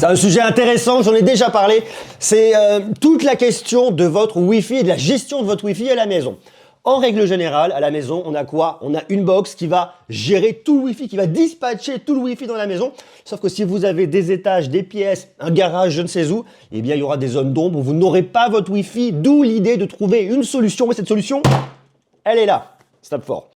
C'est un sujet intéressant, j'en ai déjà parlé. C'est toute la question de votre Wi-Fi et de la gestion de votre Wi-Fi à la maison. En règle générale, à la maison, on a quoi? On a une box qui va gérer tout le Wi-Fi, qui va dispatcher tout le Wi-Fi dans la maison. Sauf que si vous avez des étages, des pièces, un garage, je ne sais où, eh bien, il y aura des zones d'ombre où vous n'aurez pas votre Wi-Fi. D'où l'idée de trouver une solution. Mais cette solution, elle est là. Stop fort.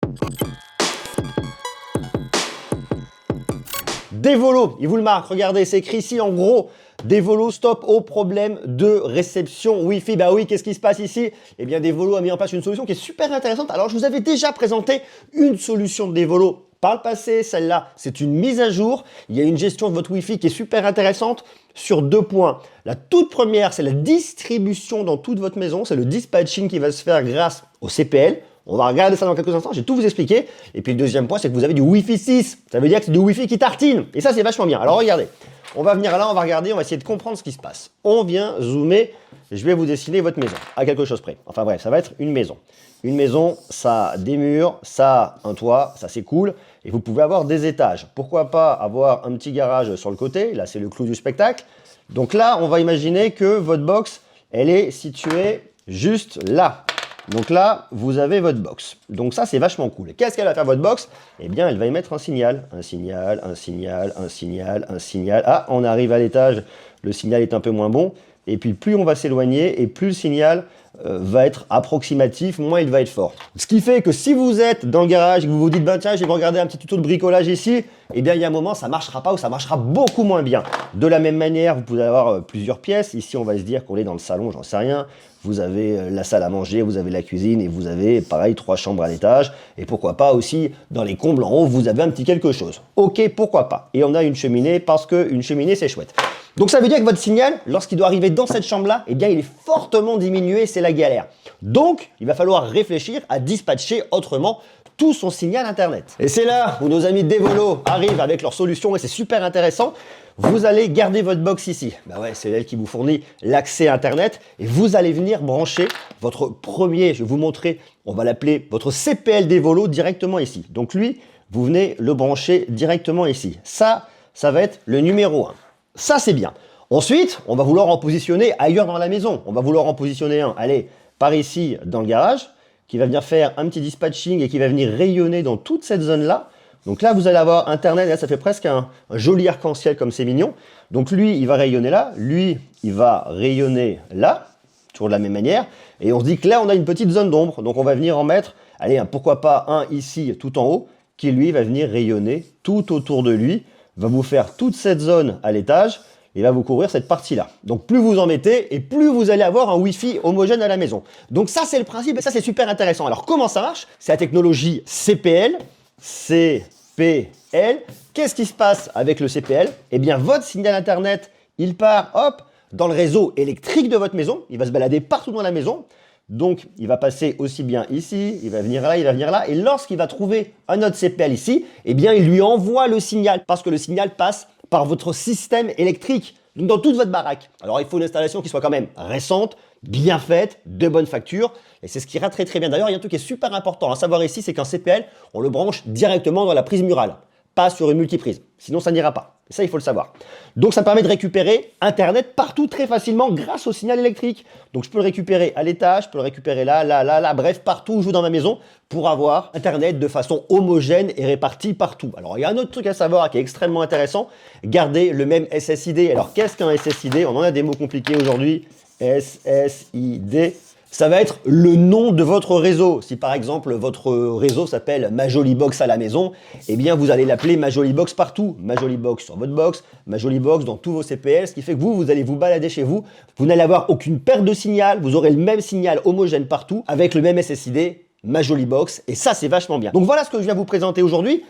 Devolo, il vous le marque, regardez, c'est écrit ici en gros. Devolo stop au problème de réception Wi-Fi. Bah oui, qu'est-ce qui se passe ici? Eh bien, Devolo a mis en place une solution qui est super intéressante. Alors, je vous avais déjà présenté une solution de Devolo par le passé. Celle-là, c'est une mise à jour. Il y a une gestion de votre Wi-Fi qui est super intéressante sur 2 points. La toute première, c'est la distribution dans toute votre maison. C'est le dispatching qui va se faire grâce au CPL. On va regarder ça dans quelques instants, je vais tout vous expliquer. Et puis le deuxième point, c'est que vous avez du Wi-Fi 6. Ça veut dire que c'est du Wi-Fi qui tartine. Et ça, c'est vachement bien. Alors regardez, on va venir là, on va regarder, on va essayer de comprendre ce qui se passe. On vient zoomer, je vais vous dessiner votre maison, à quelque chose près. Enfin bref, ça va être une maison. Une maison, ça a des murs, ça a un toit, ça c'est cool. Et vous pouvez avoir des étages. Pourquoi pas avoir un petit garage sur le côté? Là, c'est le clou du spectacle. Donc là, on va imaginer que votre box, elle est située juste là. Donc là, vous avez votre box. Donc ça, c'est vachement cool. Qu'est-ce qu'elle va faire votre box? Eh bien, elle va émettre un signal. Un signal, un signal, un signal, un signal. Ah, on arrive à l'étage, le signal est un peu moins bon. Et puis, plus on va s'éloigner et plus le signal va être approximatif, moins il va être fort. Ce qui fait que si vous êtes dans le garage et que vous vous dites, ben tiens, je vais regarder un petit tuto de bricolage ici, eh bien, il y a un moment, ça ne marchera pas ou ça marchera beaucoup moins bien. De la même manière, vous pouvez avoir plusieurs pièces. Ici, on va se dire qu'on est dans le salon, j'en sais rien. Vous avez la salle à manger, vous avez la cuisine et vous avez, pareil, 3 chambres à l'étage. Et pourquoi pas aussi, dans les combles en haut, vous avez un petit quelque chose. Ok, pourquoi pas. Et on a une cheminée parce qu'une cheminée, c'est chouette. Donc ça veut dire que votre signal, lorsqu'il doit arriver dans cette chambre-là, eh bien, il est fortement diminué, c'est la galère. Donc, il va falloir réfléchir à dispatcher autrement tout son signal Internet. Et c'est là où nos amis Devolo arrivent avec leur solution et c'est super intéressant. Vous allez garder votre box ici. Ben ouais, c'est elle qui vous fournit l'accès Internet et vous allez venir brancher votre premier, je vais vous montrer, on va l'appeler votre CPL Devolo directement ici. Donc lui, vous venez le brancher directement ici. Ça va être le numéro 1. Ça, c'est bien. Ensuite, on va vouloir en positionner ailleurs dans la maison. On va vouloir en positionner un, allez, par ici dans le garage, qui va venir faire un petit dispatching et qui va venir rayonner dans toute cette zone-là. Donc là, vous allez avoir Internet, là, ça fait presque un joli arc-en-ciel comme c'est mignon. Donc lui, il va rayonner là, lui, il va rayonner là, toujours de la même manière. Et on se dit que là, on a une petite zone d'ombre. Donc on va venir en mettre, allez, pourquoi pas un ici tout en haut, qui lui va venir rayonner tout autour de lui, va vous faire toute cette zone à l'étage et va vous couvrir cette partie-là. Donc plus vous en mettez et plus vous allez avoir un Wi-Fi homogène à la maison. Donc ça, c'est le principe et ça, c'est super intéressant. Alors comment ça marche? C'est la technologie CPL. CPL. Qu'est-ce qui se passe avec le CPL? Eh bien, votre signal Internet, il part, hop, dans le réseau électrique de votre maison. Il va se balader partout dans la maison. Donc, il va passer aussi bien ici, il va venir là, il va venir là. Et lorsqu'il va trouver un autre CPL ici, eh bien, il lui envoie le signal parce que le signal passe par votre système électrique, donc dans toute votre baraque. Alors, il faut une installation qui soit quand même récente, bien faite, de bonne facture. Et c'est ce qui ira très très bien. D'ailleurs, il y a un truc qui est super important à savoir ici, c'est qu'un CPL, on le branche directement dans la prise murale, pas sur une multiprise. Sinon, ça n'ira pas. Et ça, il faut le savoir. Donc, ça me permet de récupérer Internet partout très facilement grâce au signal électrique. Donc, je peux le récupérer à l'étage, je peux le récupérer là, bref, partout où je joue dans ma maison pour avoir Internet de façon homogène et répartie partout. Alors, il y a un autre truc à savoir qui est extrêmement intéressant. Garder le même SSID. Alors, qu'est-ce qu'un SSID? On en a des mots compliqués aujourd'hui. SSID. Ça va être le nom de votre réseau. Si par exemple votre réseau s'appelle Majolibox à la maison, eh bien vous allez l'appeler Majolibox partout. Majolibox sur votre box, Majolibox dans tous vos CPL, ce qui fait que vous allez vous balader chez vous. Vous n'allez avoir aucune perte de signal, vous aurez le même signal homogène partout avec le même SSID, Majolibox, et ça c'est vachement bien. Donc voilà ce que je viens vous présenter aujourd'hui.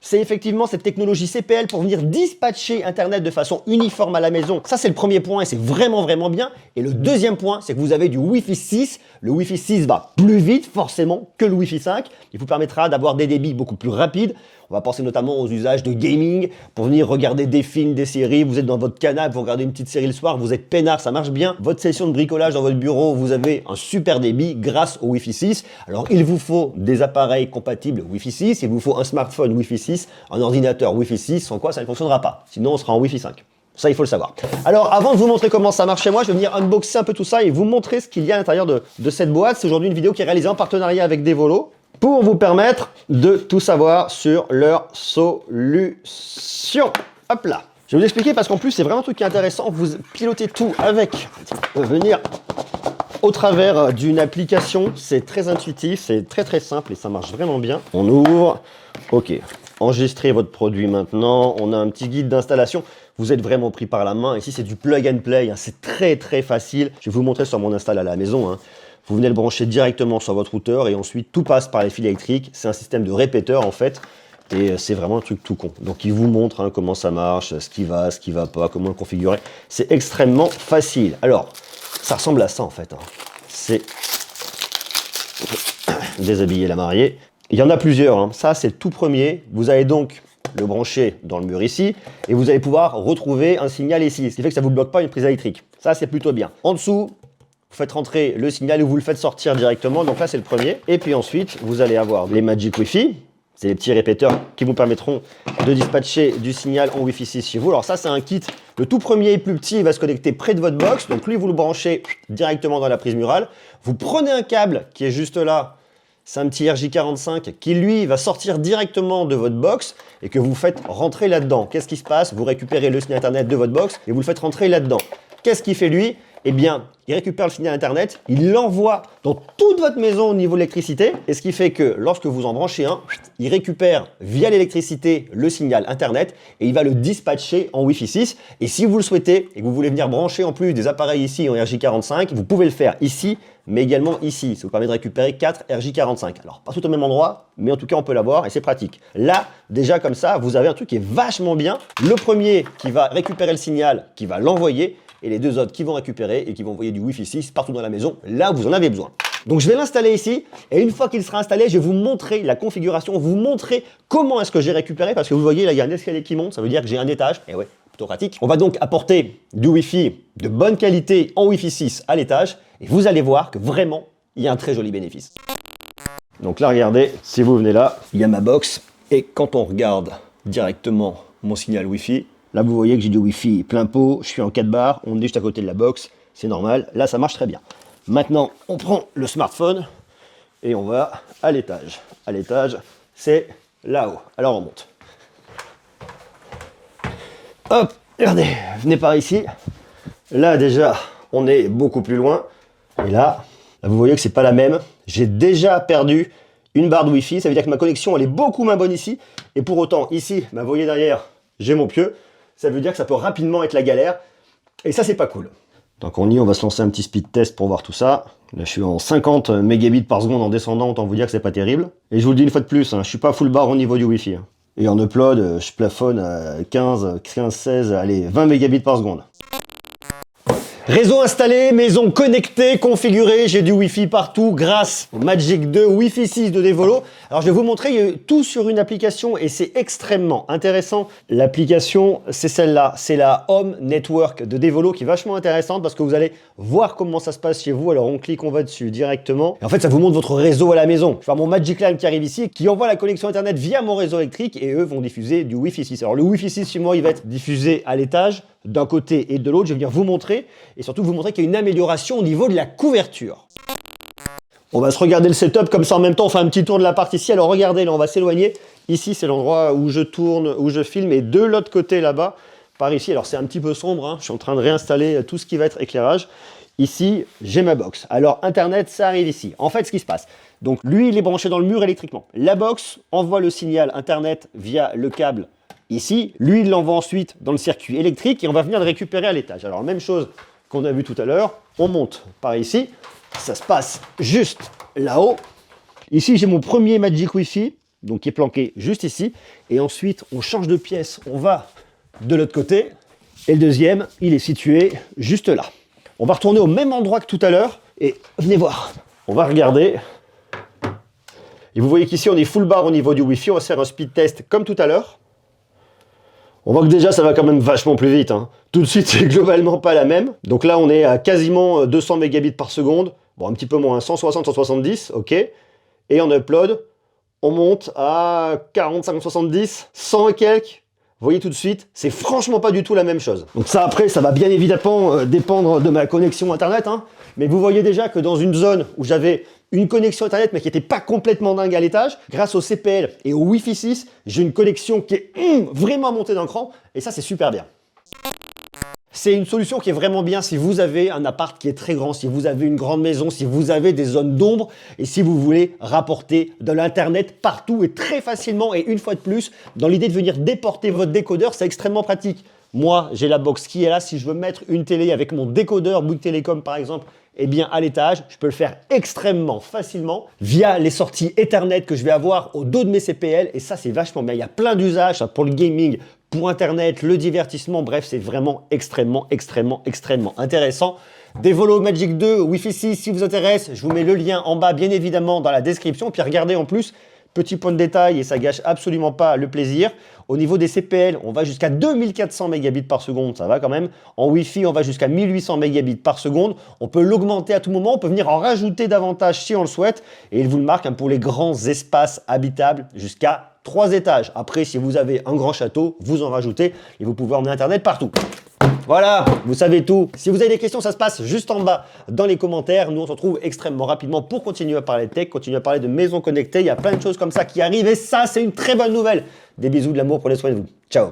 C'est effectivement cette technologie CPL pour venir dispatcher Internet de façon uniforme à la maison. Ça, c'est le premier point et c'est vraiment, vraiment bien. Et le deuxième point, c'est que vous avez du Wi-Fi 6. Le Wi-Fi 6 va plus vite, forcément, que le Wi-Fi 5. Il vous permettra d'avoir des débits beaucoup plus rapides. On va penser notamment aux usages de gaming pour venir regarder des films, des séries. Vous êtes dans votre canapé, vous regardez une petite série le soir, vous êtes peinard, ça marche bien. Votre session de bricolage dans votre bureau, vous avez un super débit grâce au Wi-Fi 6. Alors, il vous faut des appareils compatibles Wi-Fi 6, il vous faut un smartphone Wi-Fi 6, un ordinateur Wi-Fi 6, sans quoi ça ne fonctionnera pas. Sinon, on sera en Wi-Fi 5. Ça, il faut le savoir. Alors, avant de vous montrer comment ça marche chez moi, je vais venir unboxer un peu tout ça et vous montrer ce qu'il y a à l'intérieur de cette boîte. C'est aujourd'hui une vidéo qui est réalisée en partenariat avec Devolo pour vous permettre de tout savoir sur leur solution. Hop là. Je vais vous expliquer parce qu'en plus, c'est vraiment un truc qui est intéressant. Vous pilotez tout avec venir au travers d'une application. C'est très intuitif, c'est très simple et ça marche vraiment bien. On ouvre. Ok. Enregistrez votre produit maintenant. On a un petit guide d'installation. Vous êtes vraiment pris par la main. Ici, c'est du plug and play. Hein. C'est très facile. Je vais vous montrer sur mon install à la maison. Hein. Vous venez le brancher directement sur votre routeur et ensuite tout passe par les fils électriques. C'est un système de répéteur en fait. Et c'est vraiment un truc tout con. Donc il vous montre hein, comment ça marche, ce qui va pas, comment le configurer. C'est extrêmement facile. Alors, ça ressemble à ça en fait. Hein. C'est déshabiller la mariée. Il y en a plusieurs. Hein. Ça, c'est le tout premier. Vous allez donc le brancher dans le mur ici et vous allez pouvoir retrouver un signal ici. Ce qui fait que ça ne vous bloque pas une prise électrique. Ça, c'est plutôt bien. En dessous, vous faites rentrer le signal ou vous le faites sortir directement. Donc là, c'est le premier. Et puis ensuite, vous allez avoir les Magic Wi-Fi. C'est les petits répéteurs qui vous permettront de dispatcher du signal en Wi-Fi 6 chez vous. Alors ça, c'est un kit. Le tout premier est plus petit, il va se connecter près de votre box. Donc lui, vous le branchez directement dans la prise murale. Vous prenez un câble qui est juste là. C'est un petit RJ45 qui, lui, va sortir directement de votre box et que vous faites rentrer là-dedans. Qu'est-ce qui se passe? Vous récupérez le signal Internet de votre box et vous le faites rentrer là-dedans. Qu'est-ce qu'il fait, lui? Eh bien, il récupère le signal Internet, il l'envoie dans toute votre maison au niveau de l'électricité, et ce qui fait que lorsque vous en branchez un, il récupère via l'électricité le signal Internet, et il va le dispatcher en Wi-Fi 6. Et si vous le souhaitez, et que vous voulez venir brancher en plus des appareils ici en RJ45, vous pouvez le faire ici, mais également ici. Ça vous permet de récupérer 4 RJ45. Alors, pas tout au même endroit, mais en tout cas, on peut l'avoir, et c'est pratique. Là, déjà comme ça, vous avez un truc qui est vachement bien. Le premier qui va récupérer le signal, qui va l'envoyer, et les deux autres qui vont récupérer et qui vont envoyer du Wi-Fi 6 partout dans la maison, là où vous en avez besoin. Donc je vais l'installer ici, et une fois qu'il sera installé, je vais vous montrer la configuration, vous montrer comment est-ce que j'ai récupéré, parce que vous voyez, là, il y a un escalier qui monte, ça veut dire que j'ai un étage, et ouais, plutôt pratique. On va donc apporter du Wi-Fi de bonne qualité en Wi-Fi 6 à l'étage, et vous allez voir que vraiment, il y a un très joli bénéfice. Donc là, regardez, si vous venez là, il y a ma box, et quand on regarde directement mon signal Wi-Fi, là, vous voyez que j'ai du Wi-Fi plein pot, je suis en 4 bars, on est juste à côté de la box, c'est normal. Là, ça marche très bien. Maintenant, on prend le smartphone et on va à l'étage. À l'étage, c'est là-haut. Alors, on monte. Hop, regardez, venez par ici. Là, déjà, on est beaucoup plus loin. Et là, vous voyez que c'est pas la même. J'ai déjà perdu une barre de Wi-Fi. Ça veut dire que ma connexion, elle est beaucoup moins bonne ici. Et pour autant, ici, vous voyez derrière, j'ai mon pieu. Ça veut dire que ça peut rapidement être la galère. Et ça, c'est pas cool. Donc on va se lancer un petit speed test pour voir tout ça. Là, je suis en 50 mégabits par seconde en descendant, autant vous dire que c'est pas terrible. Et je vous le dis une fois de plus, hein, je suis pas full bar au niveau du Wi-Fi. Hein. Et en upload, je plafonne à 15, 16, allez, 20 mégabits par seconde. Réseau installé, maison connectée, configurée, j'ai du Wi-Fi partout grâce au Magic 2 Wi-Fi 6 de Devolo. Alors je vais vous montrer tout sur une application et c'est extrêmement intéressant. L'application, c'est celle-là, c'est la Home Network de Devolo qui est vachement intéressante parce que vous allez voir comment ça se passe chez vous. Alors on clique, on va dessus directement. Et en fait, ça vous montre votre réseau à la maison. Je vois mon Magic Line qui arrive ici, qui envoie la connexion Internet via mon réseau électrique et eux vont diffuser du Wi-Fi 6. Alors le Wi-Fi 6 chez moi, il va être diffusé à l'étage, d'un côté et de l'autre. Je vais venir vous montrer et surtout vous montrer qu'il y a une amélioration au niveau de la couverture. On va se regarder le setup comme ça en même temps, on fait un petit tour de l'appart ici. Alors regardez, là on va s'éloigner. Ici c'est l'endroit où je tourne, où je filme, et de l'autre côté là-bas, par ici, alors c'est un petit peu sombre, hein. Je suis en train de réinstaller tout ce qui va être éclairage. Ici, j'ai ma box. Alors Internet, ça arrive ici. En fait, ce qui se passe, donc lui il est branché dans le mur électriquement. La box envoie le signal Internet via le câble ici. Lui il l'envoie ensuite dans le circuit électrique et on va venir le récupérer à l'étage. Alors même chose qu'on a vu tout à l'heure, on monte par ici, ça se passe juste là-haut. Ici, j'ai mon premier Magic Wi-Fi, donc qui est planqué juste ici. Et ensuite, on change de pièce, on va de l'autre côté. Et le deuxième, il est situé juste là. On va retourner au même endroit que tout à l'heure. Et venez voir, on va regarder. Et vous voyez qu'ici, on est full bar au niveau du Wi-Fi. On va se faire un speed test comme tout à l'heure. On voit que déjà, ça va quand même vachement plus vite. Hein. Tout de suite, c'est globalement pas la même. Donc là, on est à quasiment 200 mégabits par seconde. Bon, un petit peu moins, 160, 170, ok. Et en upload, on monte à 40, 50, 70, 100 et quelques. Vous voyez tout de suite, c'est franchement pas du tout la même chose. Donc ça après, ça va bien évidemment dépendre de ma connexion internet, hein, mais vous voyez déjà que dans une zone où j'avais une connexion internet mais qui n'était pas complètement dingue à l'étage, grâce au CPL et au Wi-Fi 6, j'ai une connexion qui est vraiment montée d'un cran, et ça c'est super bien. C'est une solution qui est vraiment bien si vous avez un appart qui est très grand, si vous avez une grande maison, si vous avez des zones d'ombre et si vous voulez rapporter de l'internet partout et très facilement. Et une fois de plus, dans l'idée de venir déporter votre décodeur, c'est extrêmement pratique. Moi, j'ai la box qui est là. Si je veux mettre une télé avec mon décodeur Bouygues Télécom par exemple, eh bien à l'étage, je peux le faire extrêmement facilement via les sorties Ethernet que je vais avoir au dos de mes CPL. Et ça, c'est vachement bien. Il y a plein d'usages pour le gaming, pour Internet, le divertissement. Bref, c'est vraiment extrêmement intéressant. Devolo Magic 2, Wi-Fi 6, si vous intéresse, je vous mets le lien en bas, bien évidemment, dans la description. Puis regardez en plus, petit point de détail, et ça gâche absolument pas le plaisir. Au niveau des CPL, on va jusqu'à 2400 mégabits par seconde, ça va quand même. En Wi-Fi, on va jusqu'à 1800 mégabits par seconde. On peut l'augmenter à tout moment, on peut venir en rajouter davantage si on le souhaite. Et il vous le marque hein, pour les grands espaces habitables jusqu'à 3 étages. Après, si vous avez un grand château, vous en rajoutez et vous pouvez emmener Internet partout. Voilà, vous savez tout. Si vous avez des questions, ça se passe juste en bas dans les commentaires. Nous, on se retrouve extrêmement rapidement pour continuer à parler de tech, continuer à parler de maisons connectées. Il y a plein de choses comme ça qui arrivent et ça, c'est une très bonne nouvelle. Des bisous, de l'amour, prenez soin de vous. Ciao.